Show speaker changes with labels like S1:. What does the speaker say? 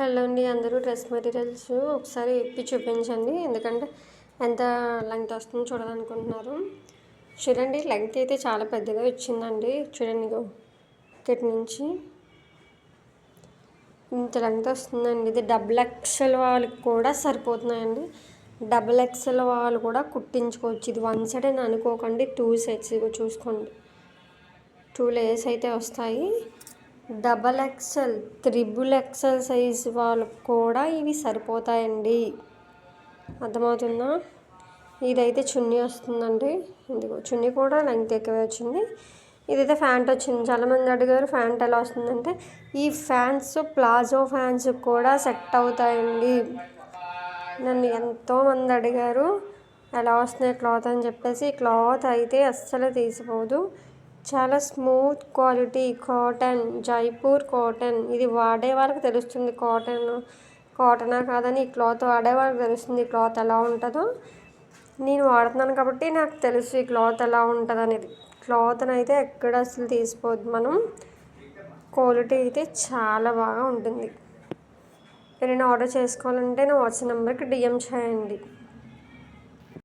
S1: Hello అండి, అందరూ dress materials ఒకసారి ఇప్పి చూపించండి. ఎందుకంటే ఎంత లెంగ్త్ వస్తుందో చూడాలనుకుంటున్నారు. చూడండి, లెంగ్త్ అయితే చాలా పెద్దగా వచ్చిందండి. చూడండి, ఇక్కడి నుంచి ఇంత లెంగ్త్ వస్తుందండి. ఇది డబుల్ ఎక్సెల్ వాళ్ళకి కూడా సరిపోతున్నాయండి. డబుల్ ఎక్సెల్ వాళ్ళు కూడా కుట్టించుకోవచ్చు. ఇది వన్ సైడ్ అని అనుకోకండి, 2 సెట్స్ చూసుకోండి. 2 లేయర్స్ అయితే వస్తాయి. Double XL, triple XL size వాళ్ళకు కూడా ఇవి సరిపోతాయండి. అర్థమవుతుందా? ఇదైతే చున్నీ వస్తుందండి. ఇదిగో చున్నీ కూడా లెంగ్త్ ఎక్కువే వచ్చింది. ఇదైతే ఫ్యాంట్ వచ్చింది. చాలామంది అడిగారు ఫ్యాంట్ ఎలా వస్తుందంటే, ఈ ఫ్యాన్స్ ప్లాజో ఫ్యాన్స్ కూడా సెట్ అవుతాయండి. నన్ను ఎంతోమంది అడిగారు ఎలా వస్తున్నాయి క్లాత్ అని చెప్పేసి. క్లాత్ అయితే అస్సలు తీసిపోదు. చాలా smooth quality cotton, Jaipur cotton. ఇది వాడే వాళ్ళకి తెలుస్తుంది కాటనా కాదని. ఈ క్లాత్ వాడే వాళ్ళకి తెలుస్తుంది ఈ క్లాత్ ఎలా ఉంటుందో. నేను వాడుతున్నాను కాబట్టి నాకు తెలుసు ఈ క్లాత్ ఎలా ఉంటుంది అనేది. క్లాత్ని అయితే ఎక్కడ అసలు తీసిపోద్దు. మనం క్వాలిటీ అయితే చాలా బాగా ఉంటుంది. ఏదైనా ఆర్డర్ చేసుకోవాలంటే నా వాట్సాప్ నెంబర్కి DM చేయండి.